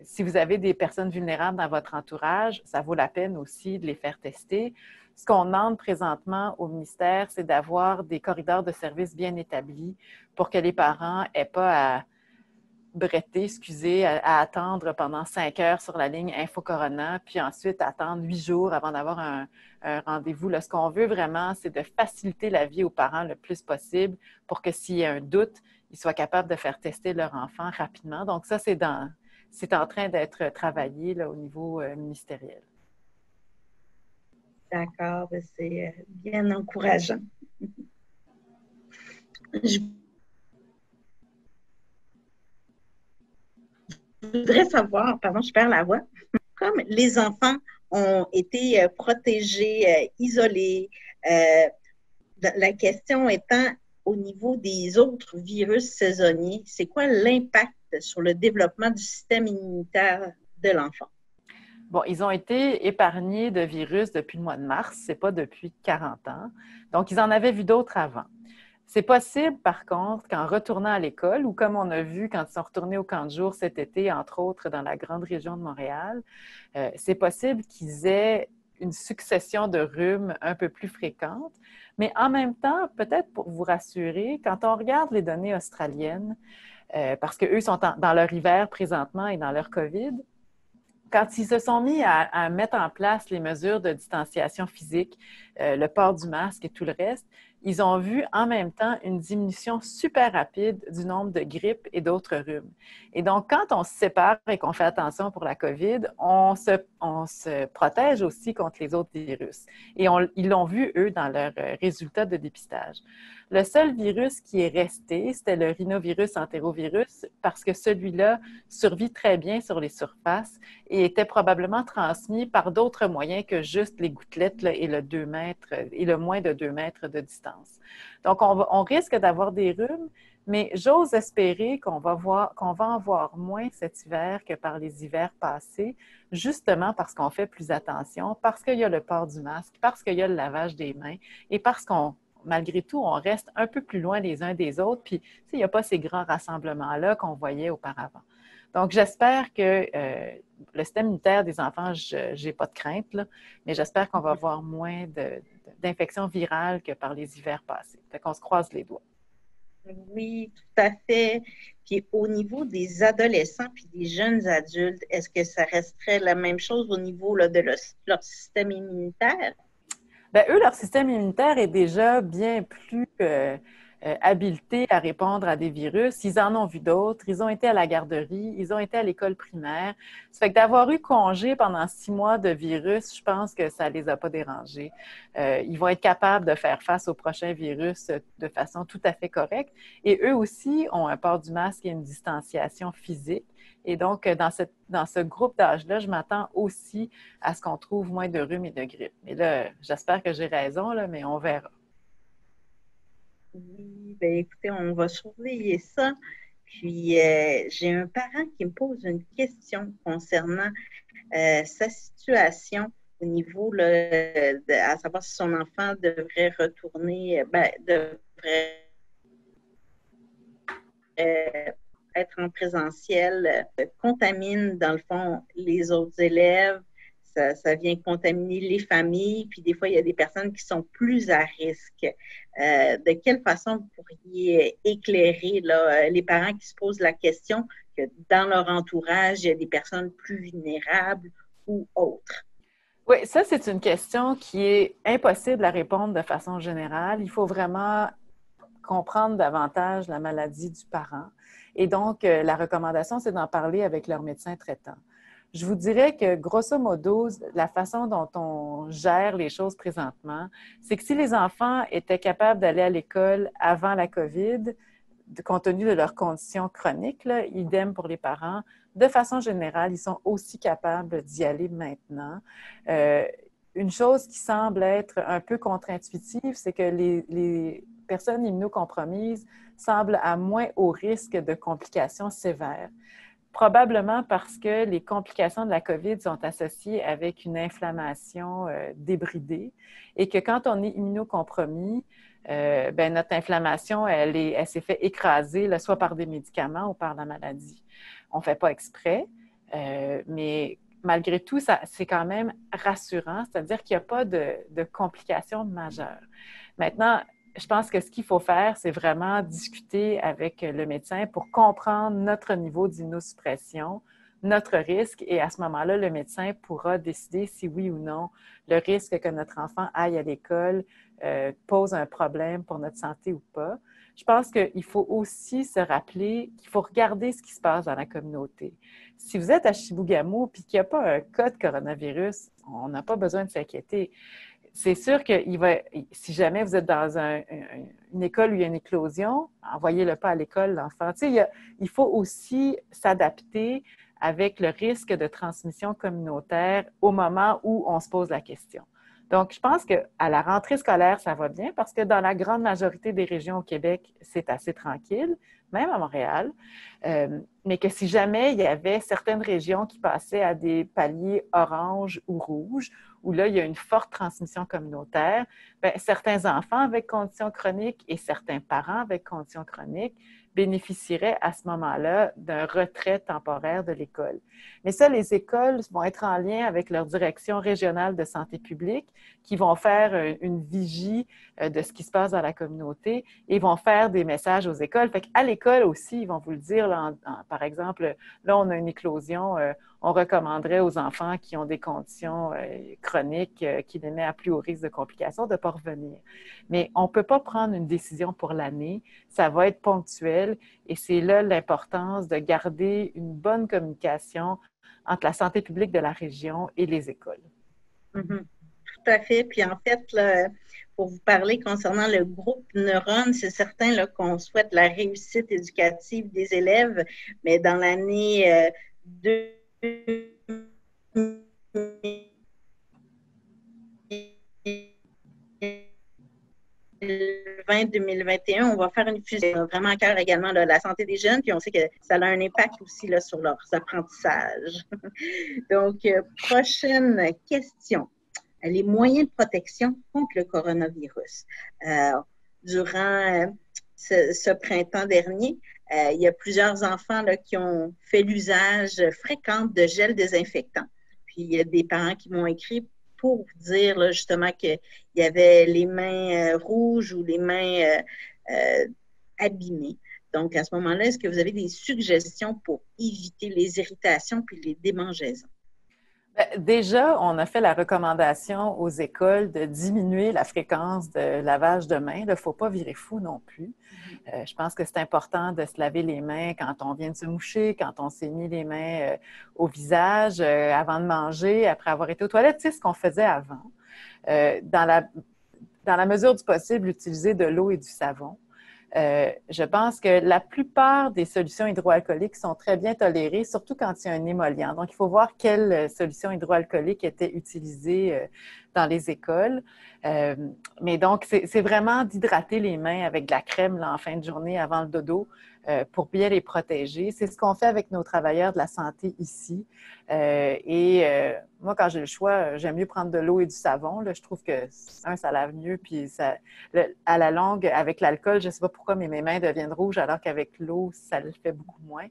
si vous avez des personnes vulnérables dans votre entourage, ça vaut la peine aussi de les faire tester. Ce qu'on demande présentement au ministère, c'est d'avoir des corridors de services bien établis pour que les parents n'aient pas à bretter, à attendre pendant 5 heures sur la ligne InfoCorona, puis ensuite attendre 8 jours avant d'avoir un rendez-vous. Là, ce qu'on veut vraiment, c'est de faciliter la vie aux parents le plus possible pour que s'il y a un doute, ils soient capables de faire tester leur enfant rapidement. Donc ça, c'est en train d'être travaillé là, au niveau ministériel. D'accord, c'est bien encourageant. Je voudrais savoir, pardon, je perds la voix, comme les enfants ont été protégés, isolés, la question étant au niveau des autres virus saisonniers, c'est quoi l'impact sur le développement du système immunitaire de l'enfant? Bon, ils ont été épargnés de virus depuis le mois de mars, c'est pas depuis 40 ans. Donc, ils en avaient vu d'autres avant. C'est possible, par contre, qu'en retournant à l'école, ou comme on a vu quand ils sont retournés au camp de jour cet été, entre autres dans la grande région de Montréal, c'est possible qu'ils aient une succession de rhumes un peu plus fréquentes. Mais en même temps, peut-être pour vous rassurer, quand on regarde les données australiennes, parce qu'eux sont dans leur hiver présentement et dans leur COVID, quand ils se sont mis à mettre en place les mesures de distanciation physique, le port du masque et tout le reste, ils ont vu en même temps une diminution super rapide du nombre de grippes et d'autres rhumes. Et donc, quand on se sépare et qu'on fait attention pour la COVID, on se protège aussi contre les autres virus. Et ils l'ont vu, eux, dans leurs résultats de dépistage. Le seul virus qui est resté, c'était le rhinovirus entérovirus, parce que celui-là survit très bien sur les surfaces et était probablement transmis par d'autres moyens que juste les gouttelettes là, et le 2 mètres et le moins de 2 mètres de distance. Donc, on risque d'avoir des rhumes, mais j'ose espérer qu'on va en voir moins cet hiver que par les hivers passés, justement parce qu'on fait plus attention, parce qu'il y a le port du masque, parce qu'il y a le lavage des mains et parce malgré tout, on reste un peu plus loin les uns des autres, puis il n'y a pas ces grands rassemblements-là qu'on voyait auparavant. Donc, j'espère que le système immunitaire des enfants, je n'ai pas de crainte, là, mais j'espère qu'on va avoir moins d'infections virales que par les hivers passés. Fait qu'on se croise les doigts. Oui, tout à fait. Puis au niveau des adolescents puis des jeunes adultes, est-ce que ça resterait la même chose au niveau là, de leur système immunitaire? Bien, eux, leur système immunitaire est déjà bien plus habilité à répondre à des virus. Ils en ont vu d'autres. Ils ont été à la garderie. Ils ont été à l'école primaire. Ça fait que d'avoir eu congé pendant 6 mois de virus, je pense que ça ne les a pas dérangés. Ils vont être capables de faire face au prochain virus de façon tout à fait correcte. Et eux aussi ont un port du masque et une distanciation physique. Et donc, dans ce groupe d'âge-là, je m'attends aussi à ce qu'on trouve moins de rhume et de grippe. Mais là, j'espère que j'ai raison, là, mais on verra. Oui, bien écoutez, on va surveiller ça. Puis, j'ai un parent qui me pose une question concernant sa situation au niveau, là, à savoir si son enfant devrait retourner, devrait être en présentiel, contamine, dans le fond, les autres élèves. Ça vient contaminer les familles, puis des fois, il y a des personnes qui sont plus à risque. De quelle façon vous pourriez éclairer là, les parents qui se posent la question que dans leur entourage, il y a des personnes plus vulnérables ou autres? Oui, ça, c'est une question qui est impossible à répondre de façon générale. Il faut vraiment comprendre davantage la maladie du parent. Et donc, la recommandation, c'est d'en parler avec leur médecin traitant. Je vous dirais que, grosso modo, la façon dont on gère les choses présentement, c'est que si les enfants étaient capables d'aller à l'école avant la COVID, compte tenu de leurs conditions chroniques, là, idem pour les parents, de façon générale, ils sont aussi capables d'y aller maintenant. Une chose qui semble être un peu contre-intuitive, c'est que les personnes immunocompromises semblent à moins haut risque de complications sévères. Probablement parce que les complications de la COVID sont associées avec une inflammation débridée et que quand on est immunocompromis, notre inflammation, elle s'est fait écraser, là, soit par des médicaments ou par la maladie. On ne fait pas exprès, mais malgré tout, c'est quand même rassurant, c'est-à-dire qu'il n'y a pas de complications majeures. Maintenant, je pense que ce qu'il faut faire, c'est vraiment discuter avec le médecin pour comprendre notre niveau d'immunosuppression, notre risque, et à ce moment-là, le médecin pourra décider si oui ou non le risque que notre enfant aille à l'école pose un problème pour notre santé ou pas. Je pense qu'il faut aussi se rappeler qu'il faut regarder ce qui se passe dans la communauté. Si vous êtes à Chibougamau et qu'il n'y a pas un cas de coronavirus, on n'a pas besoin de s'inquiéter. C'est sûr que si jamais vous êtes dans une école où il y a une éclosion, envoyez-le pas à l'école, l'enfant. Tu sais, il faut aussi s'adapter avec le risque de transmission communautaire au moment où on se pose la question. Donc, je pense qu'à la rentrée scolaire, ça va bien parce que dans la grande majorité des régions au Québec, c'est assez tranquille, même à Montréal. Mais que si jamais il y avait certaines régions qui passaient à des paliers orange ou rouge, où là, il y a une forte transmission communautaire, certains enfants avec conditions chroniques et certains parents avec conditions chroniques, bénéficieraient à ce moment-là d'un retrait temporaire de l'école. Mais ça, les écoles vont être en lien avec leur direction régionale de santé publique qui vont faire une vigie de ce qui se passe dans la communauté et vont faire des messages aux écoles. Fait qu'à l'école aussi, ils vont vous le dire, là, par exemple, là, on a une éclosion, on recommanderait aux enfants qui ont des conditions chroniques qui les mettent à plus haut risque de complications de ne pas revenir. Mais on ne peut pas prendre une décision pour l'année, ça va être ponctuel et c'est là l'importance de garder une bonne communication entre la santé publique de la région et les écoles. Mm-hmm. Tout à fait. Puis en fait, là, pour vous parler concernant le groupe Neurones, c'est certain là, qu'on souhaite la réussite éducative des élèves, mais dans l'année 2020-2021, on va faire une fusion vraiment à cœur également de la santé des jeunes, puis on sait que ça a un impact aussi là, sur leurs apprentissages. Donc, prochaine question. Les moyens de protection contre le coronavirus. Durant ce printemps dernier, il y a plusieurs enfants là, qui ont fait l'usage fréquent de gel désinfectant. Puis, il y a des parents qui m'ont écrit pour dire là, justement qu'il y avait les mains rouges ou les mains abîmées. Donc, à ce moment-là, est-ce que vous avez des suggestions pour éviter les irritations puis les démangeaisons? Déjà, on a fait la recommandation aux écoles de diminuer la fréquence de lavage de mains. Il ne faut pas virer fou non plus. Je pense que c'est important de se laver les mains quand on vient de se moucher, quand on s'est mis les mains au visage, avant de manger, après avoir été aux toilettes. Tu sais, ce qu'on faisait avant. Dans la mesure du possible, utiliser de l'eau et du savon. Je pense que la plupart des solutions hydroalcooliques sont très bien tolérées, surtout quand il y a un émollient. Donc, il faut voir quelle solution hydroalcoolique était utilisée dans les écoles. Mais donc, c'est vraiment d'hydrater les mains avec de la crème là, en fin de journée avant le dodo pour bien les protéger. C'est ce qu'on fait avec nos travailleurs de la santé ici. Moi, quand j'ai le choix, j'aime mieux prendre de l'eau et du savon. Là. Je trouve que, ça lave mieux. Puis, à la longue, avec l'alcool, je ne sais pas pourquoi, mais mes mains deviennent rouges, alors qu'avec l'eau, ça le fait beaucoup moins.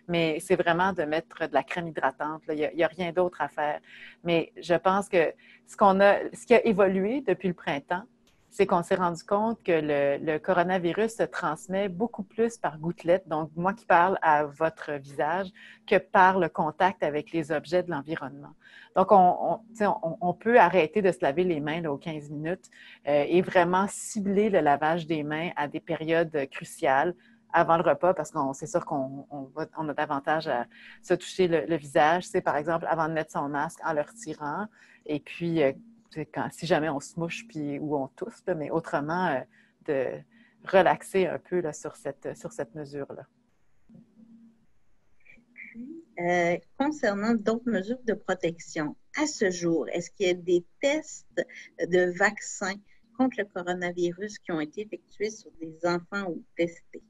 Mais c'est vraiment de mettre de la crème hydratante. Il n'y a rien d'autre à faire. Mais je pense que ce qui a évolué depuis le printemps, c'est qu'on s'est rendu compte que le coronavirus se transmet beaucoup plus par gouttelettes, donc moi qui parle à votre visage, que par le contact avec les objets de l'environnement. Donc, on peut arrêter de se laver les mains là, aux 15 minutes et vraiment cibler le lavage des mains à des périodes cruciales avant le repas, parce qu'on c'est sûr qu'on a davantage à se toucher le visage. C'est par exemple avant de mettre son masque en le retirant, et puis si jamais on se mouche ou on tousse, là, mais autrement, de relaxer un peu là, sur cette mesure-là. Concernant d'autres mesures de protection, à ce jour, est-ce qu'il y a des tests de vaccins contre le coronavirus qui ont été effectués sur des enfants ou testés?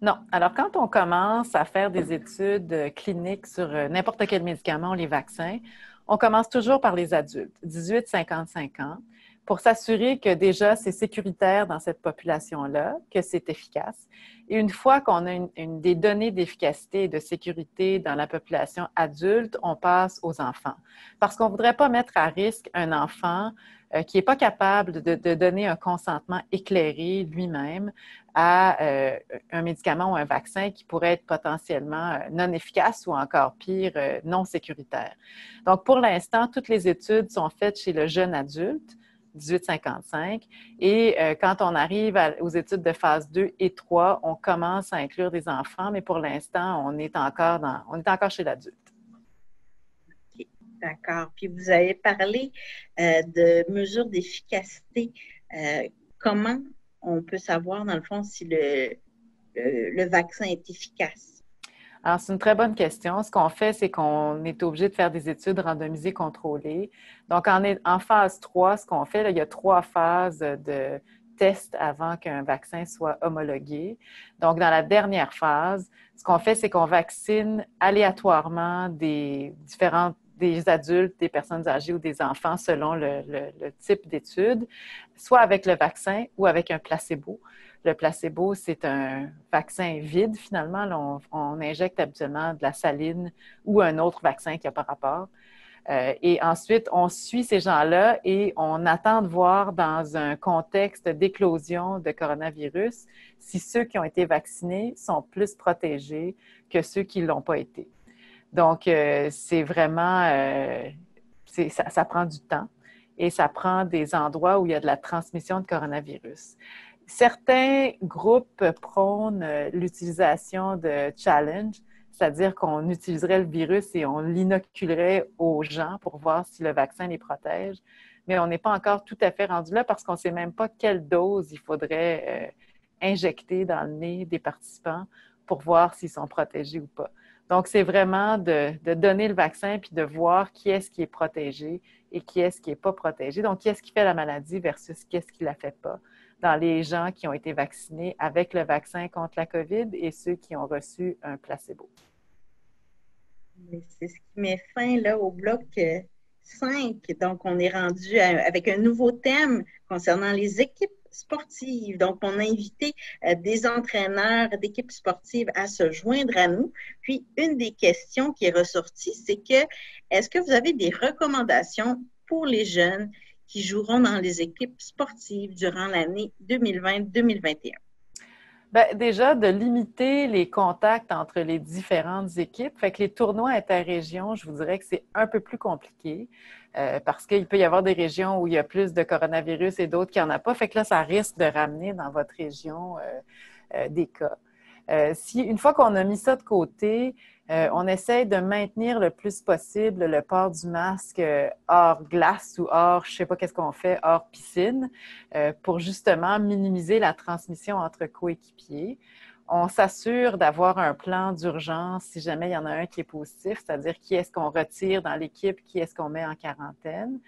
Non. Alors, quand on commence à faire des études cliniques sur n'importe quel médicament ou les vaccins, on commence toujours par les adultes, 18-55 ans, pour s'assurer que déjà c'est sécuritaire dans cette population-là, que c'est efficace. Et une fois qu'on a des données d'efficacité et de sécurité dans la population adulte, on passe aux enfants. Parce qu'on ne voudrait pas mettre à risque un enfant qui n'est pas capable de donner un consentement éclairé lui-même à un médicament ou un vaccin qui pourrait être potentiellement non efficace ou encore pire, non sécuritaire. Donc, pour l'instant, toutes les études sont faites chez le jeune adulte, 18-55, et quand on arrive aux études de phase 2 et 3, on commence à inclure des enfants, mais pour l'instant, on est encore chez l'adulte. Okay, d'accord. Puis vous avez parlé de mesures d'efficacité. Comment on peut savoir, dans le fond, si le vaccin est efficace? Alors, c'est une très bonne question. Ce qu'on fait, c'est qu'on est obligé de faire des études randomisées contrôlées. Donc, en phase 3, ce qu'on fait, là, il y a 3 phases de tests avant qu'un vaccin soit homologué. Donc, dans la dernière phase, ce qu'on fait, c'est qu'on vaccine aléatoirement des adultes, des personnes âgées ou des enfants selon le type d'étude, soit avec le vaccin ou avec un placebo. Le placebo, c'est un vaccin vide, finalement. Là, on injecte habituellement de la saline ou un autre vaccin qui n'a pas rapport. Et ensuite, on suit ces gens-là et on attend de voir dans un contexte d'éclosion de coronavirus si ceux qui ont été vaccinés sont plus protégés que ceux qui ne l'ont pas été. Donc, c'est vraiment, ça prend du temps et ça prend des endroits où il y a de la transmission de coronavirus. Certains groupes prônent l'utilisation de challenge, c'est-à-dire qu'on utiliserait le virus et on l'inoculerait aux gens pour voir si le vaccin les protège. Mais on n'est pas encore tout à fait rendu là parce qu'on ne sait même pas quelle dose il faudrait injecter dans le nez des participants pour voir s'ils sont protégés ou pas. Donc, c'est vraiment de donner le vaccin puis de voir qui est-ce qui est protégé et qui est-ce qui n'est pas protégé. Donc, qui est-ce qui fait la maladie versus qui est-ce qui ne la fait pas dans les gens qui ont été vaccinés avec le vaccin contre la COVID et ceux qui ont reçu un placebo. C'est ce qui met fin là, au bloc 5. Donc, on est rendu avec un nouveau thème concernant les équipes sportives. Donc, on a invité des entraîneurs d'équipes sportives à se joindre à nous. Puis, une des questions qui est ressortie, c'est que est-ce que vous avez des recommandations pour les jeunes qui joueront dans les équipes sportives durant l'année 2020-2021? Bien, déjà, de limiter les contacts entre les différentes équipes. Fait que les tournois interrégions, je vous dirais que c'est un peu plus compliqué parce qu'il peut y avoir des régions où il y a plus de coronavirus et d'autres qui n'en a pas. Fait que là, ça risque de ramener dans votre région des cas. Une fois qu'on a mis ça de côté, on essaye de maintenir le plus possible le port du masque hors glace ou hors, je ne sais pas qu'est-ce qu'on fait, hors piscine, pour justement minimiser la transmission entre coéquipiers. On s'assure d'avoir un plan d'urgence si jamais il y en a un qui est positif, c'est-à-dire qui est-ce qu'on retire dans l'équipe, qui est-ce qu'on met en quarantaine.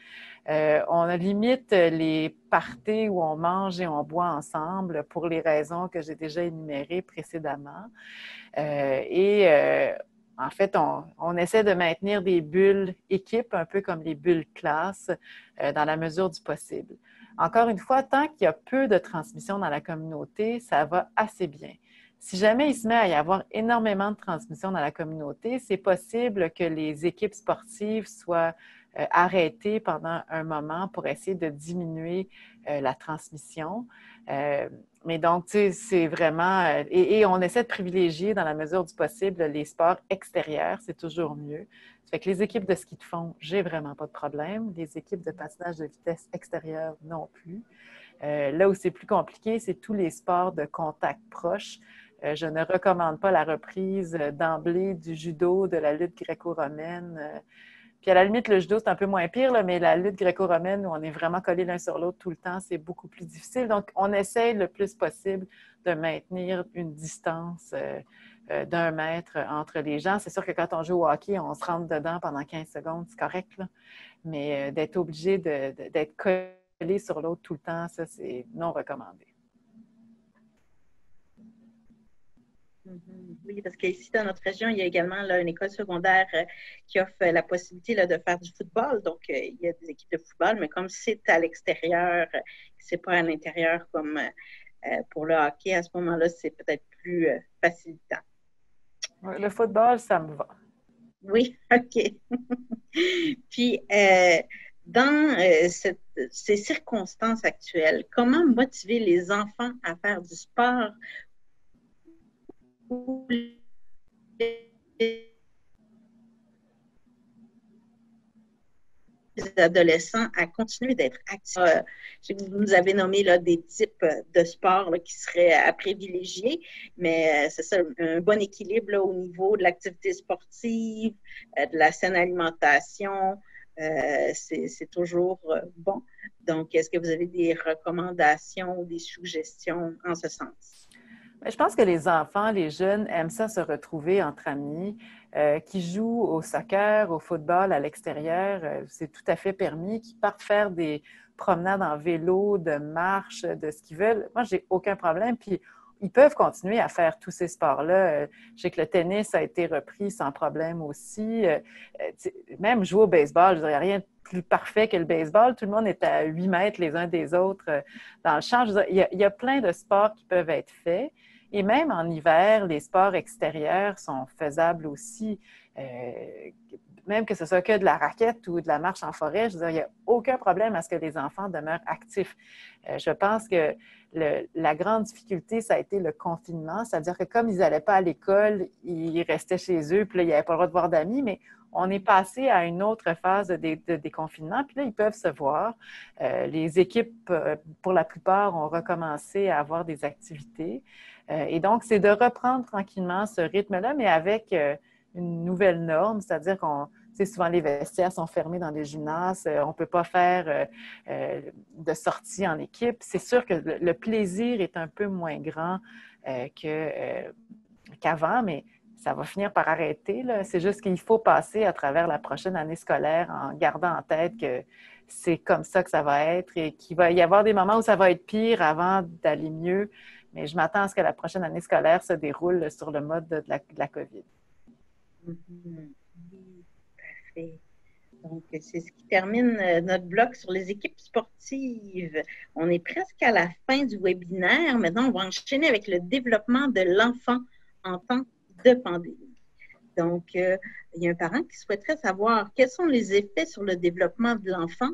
On limite les parties où on mange et on boit ensemble pour les raisons que j'ai déjà énumérées précédemment. En fait, on essaie de maintenir des bulles équipes, un peu comme les bulles classe, dans la mesure du possible. Encore une fois, tant qu'il y a peu de transmission dans la communauté, ça va assez bien. Si jamais il se met à y avoir énormément de transmission dans la communauté, c'est possible que les équipes sportives soient arrêtées pendant un moment pour essayer de diminuer la transmission. Mais donc, tu sais, c'est vraiment... Et on essaie de privilégier, dans la mesure du possible, les sports extérieurs. C'est toujours mieux. Ça fait que les équipes de ski de fond, j'ai vraiment pas de problème. Les équipes de patinage de vitesse extérieure, non plus. Là où c'est plus compliqué, c'est tous les sports de contact proche. Je ne recommande pas la reprise d'emblée du judo, de la lutte gréco-romaine. Puis à la limite, le judo, c'est un peu moins pire, là, mais la lutte gréco-romaine, où on est vraiment collés l'un sur l'autre tout le temps, c'est beaucoup plus difficile. Donc, on essaye le plus possible de maintenir une distance d'1 mètre entre les gens. C'est sûr que quand on joue au hockey, on se rentre dedans pendant 15 secondes, c'est correct, là. Mais d'être obligé d'être collé sur l'autre tout le temps, ça, c'est non recommandé. Oui, parce qu'ici, dans notre région, il y a également là, une école secondaire qui offre la possibilité là, de faire du football. Donc, il y a des équipes de football, mais comme c'est à l'extérieur, c'est pas à l'intérieur comme pour le hockey, à ce moment-là, c'est peut-être plus facilitant. Le football, ça me va. Oui, OK. Puis, dans ces circonstances actuelles, comment motiver les enfants à faire du sport ou les adolescents à continuer d'être actifs? Vous nous avez nommé là, des types de sports là, qui seraient à privilégier, mais c'est ça, un bon équilibre là, au niveau de l'activité sportive, de la saine alimentation, c'est toujours bon. Donc, est-ce que vous avez des recommandations ou des suggestions en ce sens? Je pense que les enfants, les jeunes aiment ça se retrouver entre amis, qui jouent au soccer, au football à l'extérieur, c'est tout à fait permis, qui partent faire des promenades en vélo, de marche, de ce qu'ils veulent. Moi, j'ai aucun problème. Puis, ils peuvent continuer à faire tous ces sports-là. Je sais que le tennis a été repris sans problème aussi. Même jouer au baseball, je dirais rien de plus parfait que le baseball. Tout le monde est à 8 mètres les uns des autres dans le champ. Je veux dire, il y a plein de sports qui peuvent être faits. Et même en hiver, les sports extérieurs sont faisables aussi. Même que ce soit que de la raquette ou de la marche en forêt, je veux dire, il n'y a aucun problème à ce que les enfants demeurent actifs. Je pense que la grande difficulté, ça a été le confinement, c'est-à-dire que comme ils n'allaient pas à l'école, ils restaient chez eux, puis là, ils n'avaient pas le droit de voir d'amis, mais on est passé à une autre phase de déconfinement, puis là, ils peuvent se voir. Les équipes, pour la plupart, ont recommencé à avoir des activités. Et donc, c'est de reprendre tranquillement ce rythme-là, mais avec une nouvelle norme, c'est-à-dire qu'on souvent, les vestiaires sont fermés dans les gymnases. On ne peut pas faire de sortie en équipe. C'est sûr que le plaisir est un peu moins grand qu'avant, mais ça va finir par arrêter, là. C'est juste qu'il faut passer à travers la prochaine année scolaire en gardant en tête que c'est comme ça que ça va être et qu'il va y avoir des moments où ça va être pire avant d'aller mieux. Mais je m'attends à ce que la prochaine année scolaire se déroule sur le mode de la COVID. Mm-hmm. Donc, c'est ce qui termine notre bloc sur les équipes sportives. On est presque à la fin du webinaire. Maintenant, on va enchaîner avec le développement de l'enfant en temps de pandémie. Donc, il y a un parent qui souhaiterait savoir quels sont les effets sur le développement de l'enfant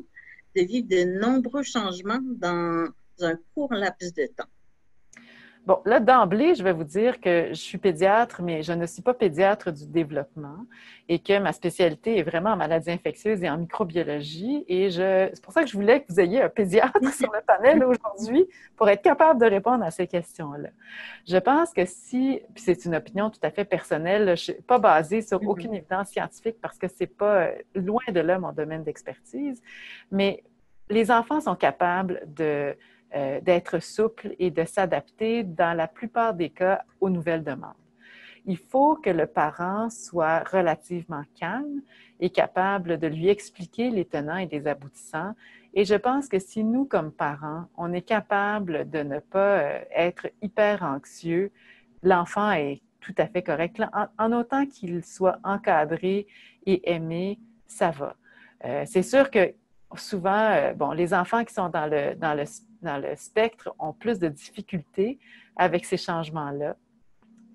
de vivre de nombreux changements dans un court laps de temps. Bon, là, d'emblée, je vais vous dire que je suis pédiatre, mais je ne suis pas pédiatre du développement et que ma spécialité est vraiment en maladies infectieuses et en microbiologie. Et c'est pour ça que je voulais que vous ayez un pédiatre sur le panel aujourd'hui pour être capable de répondre à ces questions-là. Je pense que puis c'est une opinion tout à fait personnelle, je ne suis pas basée sur aucune évidence scientifique parce que c'est pas loin de là mon domaine d'expertise, mais les enfants sont capables d'être souples et de s'adapter dans la plupart des cas aux nouvelles demandes. Il faut que le parent soit relativement calme et capable de lui expliquer les tenants et les aboutissants. Et je pense que si nous, comme parents, on est capable de ne pas être hyper anxieux, l'enfant est tout à fait correct. En autant qu'il soit encadré et aimé, ça va. C'est sûr que souvent, les enfants qui sont dans le spectre ont plus de difficultés avec ces changements-là.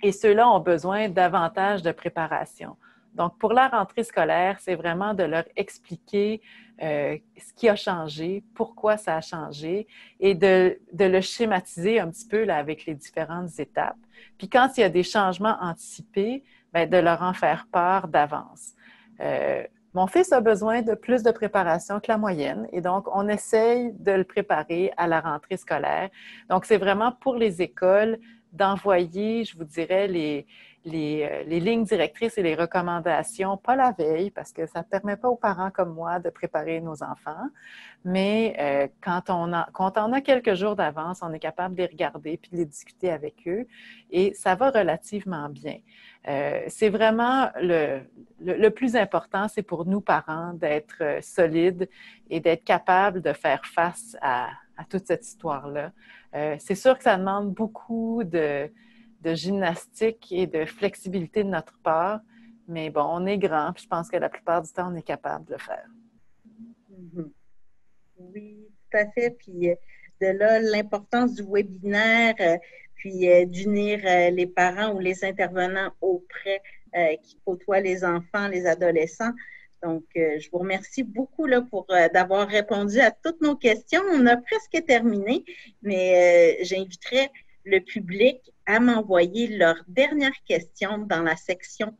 Et ceux-là ont besoin davantage de préparation. Donc, pour la rentrée scolaire, c'est vraiment de leur expliquer ce qui a changé, pourquoi ça a changé, et de le schématiser un petit peu là, avec les différentes étapes. Puis quand il y a des changements anticipés, bien, de leur en faire part d'avance. Mon fils a besoin de plus de préparation que la moyenne et donc on essaye de le préparer à la rentrée scolaire. Donc, c'est vraiment pour les écoles d'envoyer, je vous dirais, les lignes directrices et les recommandations, pas la veille, parce que ça ne permet pas aux parents comme moi de préparer nos enfants, mais quand on a quelques jours d'avance, on est capable de les regarder puis de les discuter avec eux et ça va relativement bien. C'est vraiment le plus important, c'est pour nous parents d'être solides et d'être capables de faire face à toute cette histoire-là. C'est sûr que ça demande beaucoup de gymnastique et de flexibilité de notre part, mais bon, on est grand, puis je pense que la plupart du temps, on est capable de le faire. Mm-hmm. Oui, tout à fait. Puis de là, l'importance du webinaire, puis d'unir les parents ou les intervenants auprès qui côtoient les enfants, les adolescents. Donc, je vous remercie beaucoup là, pour d'avoir répondu à toutes nos questions. On a presque terminé, mais j'inviterai le public à m'envoyer leurs dernières questions dans la section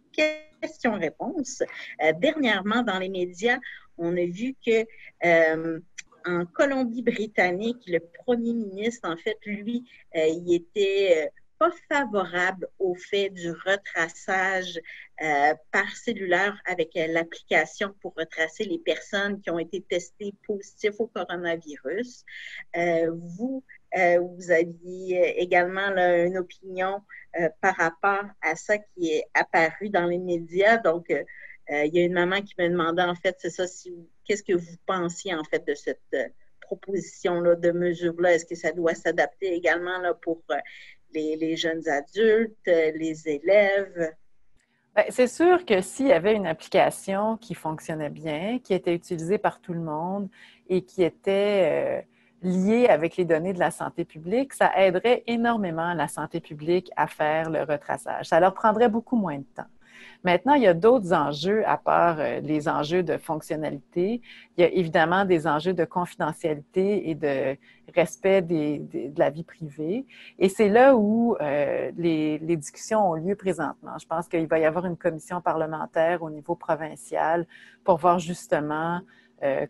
questions-réponses. Dernièrement, dans les médias, on a vu que en Colombie-Britannique, le premier ministre, en fait, lui, il était pas favorable au fait du retraçage par cellulaire avec l'application pour retracer les personnes qui ont été testées positives au coronavirus. Vous aviez également là, une opinion par rapport à ça qui est apparu dans les médias. Donc, il y a une maman qui me demandait, en fait, c'est ça, qu'est-ce que vous pensiez, en fait, de cette proposition-là, de mesure-là? Est-ce que ça doit s'adapter également là, pour les jeunes adultes, les élèves? Bien, c'est sûr que s'il y avait une application qui fonctionnait bien, qui était utilisée par tout le monde et qui était liée avec les données de la santé publique, ça aiderait énormément la santé publique à faire le retraçage. Ça leur prendrait beaucoup moins de temps. Maintenant, il y a d'autres enjeux à part les enjeux de fonctionnalité. Il y a évidemment des enjeux de confidentialité et de respect de la vie privée. Et c'est là où les discussions ont lieu présentement. Je pense qu'il va y avoir une commission parlementaire au niveau provincial pour voir justement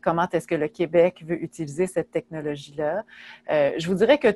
comment est-ce que le Québec veut utiliser cette technologie-là. Je vous dirais que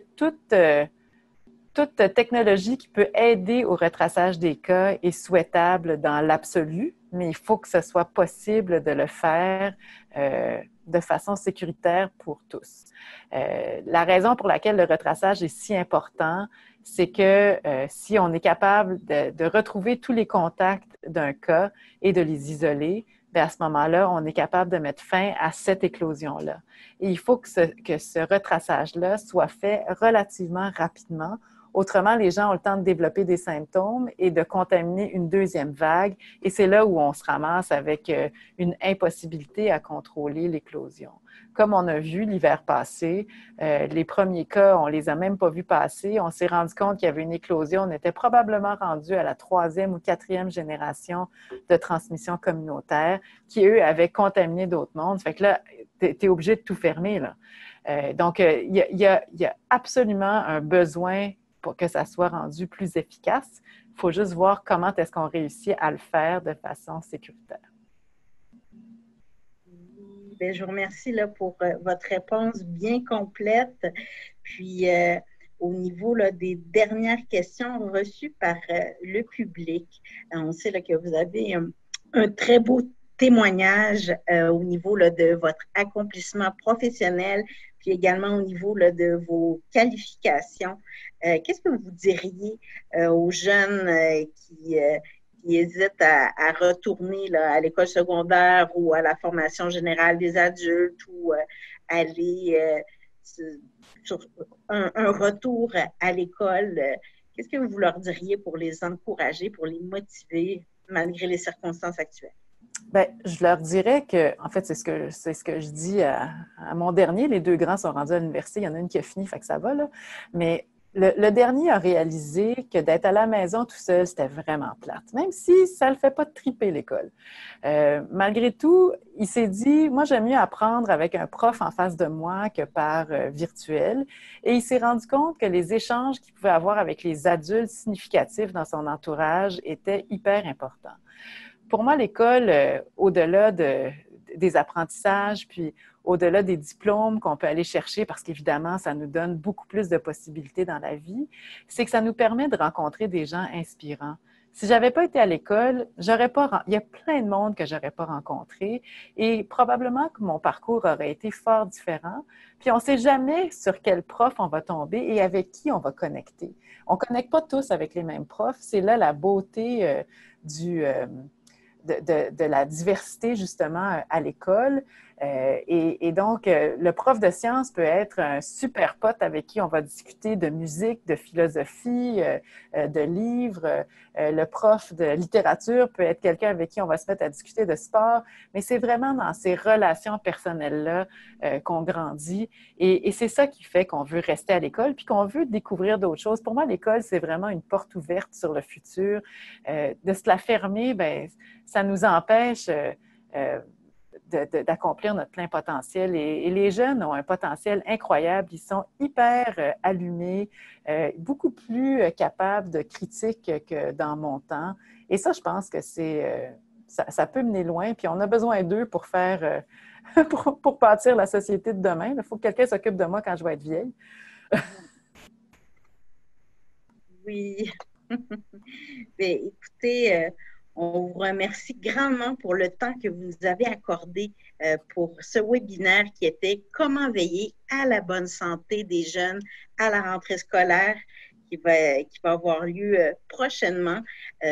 toute technologie qui peut aider au retraçage des cas est souhaitable dans l'absolu, mais il faut que ce soit possible de le faire de façon sécuritaire pour tous. La raison pour laquelle le retraçage est si important, c'est que si on est capable de retrouver tous les contacts d'un cas et de les isoler, bien à ce moment-là, on est capable de mettre fin à cette éclosion-là. Et il faut que ce retraçage-là soit fait relativement rapidement. Autrement, les gens ont le temps de développer des symptômes et de contaminer une deuxième vague. Et c'est là où on se ramasse avec une impossibilité à contrôler l'éclosion. Comme on a vu l'hiver passé, les premiers cas, on ne les a même pas vus passer. On s'est rendu compte qu'il y avait une éclosion. On était probablement rendu à la 3e ou 4e génération de transmission communautaire qui, eux, avaient contaminé d'autres mondes. Fait que là, tu es obligé de tout fermer, là. Donc, il y a absolument un besoin pour que ça soit rendu plus efficace. Il faut juste voir comment est-ce qu'on réussit à le faire de façon sécuritaire. Bien, je vous remercie là, pour votre réponse bien complète. Puis, au niveau là, des dernières questions reçues par le public, on sait là, que vous avez un très beau témoignage au niveau là, de votre accomplissement professionnel, puis également au niveau là, de vos qualifications. Qu'est-ce que vous diriez aux jeunes qui hésitent à retourner là, à l'école secondaire ou à la formation générale des adultes ou aller sur un retour à l'école? Qu'est-ce que vous leur diriez pour les encourager, pour les motiver malgré les circonstances actuelles? Bien, je leur dirais que, en fait, c'est ce que je dis à mon dernier. Les 2 grands sont rendus à l'université. Il y en a une qui a fini, fait que ça va, là. Mais le dernier a réalisé que d'être à la maison tout seul, c'était vraiment plate, même si ça ne le fait pas triper l'école. Malgré tout, il s'est dit, moi, j'aime mieux apprendre avec un prof en face de moi que par virtuel. Et il s'est rendu compte que les échanges qu'il pouvait avoir avec les adultes significatifs dans son entourage étaient hyper importants. Pour moi, l'école, au-delà des apprentissages, puis au-delà des diplômes qu'on peut aller chercher, parce qu'évidemment, ça nous donne beaucoup plus de possibilités dans la vie, c'est que ça nous permet de rencontrer des gens inspirants. Si j'avais pas été à l'école, il y a plein de monde que j'aurais pas rencontré et probablement que mon parcours aurait été fort différent. Puis on sait jamais sur quel prof on va tomber et avec qui on va connecter. On connecte pas tous avec les mêmes profs. C'est là la beauté de la diversité, justement, à l'école. Et donc, le prof de sciences peut être un super pote avec qui on va discuter de musique, de philosophie, de livres. Le prof de littérature peut être quelqu'un avec qui on va se mettre à discuter de sport. Mais c'est vraiment dans ces relations personnelles-là qu'on grandit. Et c'est ça qui fait qu'on veut rester à l'école puis qu'on veut découvrir d'autres choses. Pour moi, l'école, c'est vraiment une porte ouverte sur le futur. De se la fermer, bien, ça nous empêche d'accomplir notre plein potentiel. Et les jeunes ont un potentiel incroyable. Ils sont hyper allumés, beaucoup plus capables de critique que dans mon temps. Et ça, je pense que ça peut mener loin. Puis on a besoin d'eux pour faire, pour bâtir la société de demain. Il faut que quelqu'un s'occupe de moi quand je vais être vieille. Oui. Bien, écoutez, on vous remercie grandement pour le temps que vous nous avez accordé pour ce webinaire qui était « Comment veiller à la bonne santé des jeunes à la rentrée scolaire » qui va avoir lieu prochainement.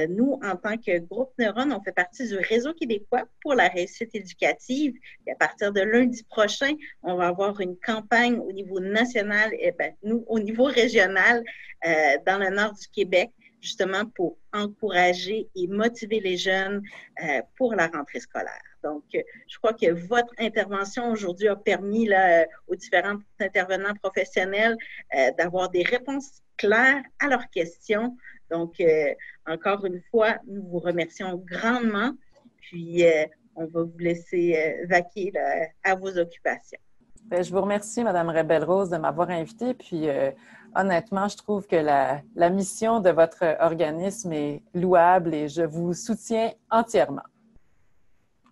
Nous, en tant que groupe Neuron, on fait partie du Réseau québécois pour la réussite éducative. Et à partir de lundi prochain, on va avoir une campagne au niveau national et nous, au niveau régional dans le nord du Québec, justement pour encourager et motiver les jeunes pour la rentrée scolaire. Donc, je crois que votre intervention aujourd'hui a permis là, aux différents intervenants professionnels d'avoir des réponses claires à leurs questions. Donc, encore une fois, nous vous remercions grandement. Puis, on va vous laisser vaquer là, à vos occupations. Bien, je vous remercie, Mme Rebelle-Rose, de m'avoir invitée. Puis, honnêtement, je trouve que la mission de votre organisme est louable et je vous soutiens entièrement.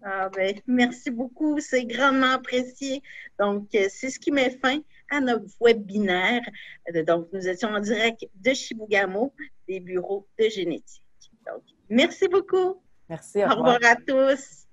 Ah ben, merci beaucoup, c'est grandement apprécié. Donc, c'est ce qui met fin à notre webinaire. Donc, nous étions en direct de Chibougamau, des bureaux de génétique. Donc, merci beaucoup. Merci, au revoir à tous.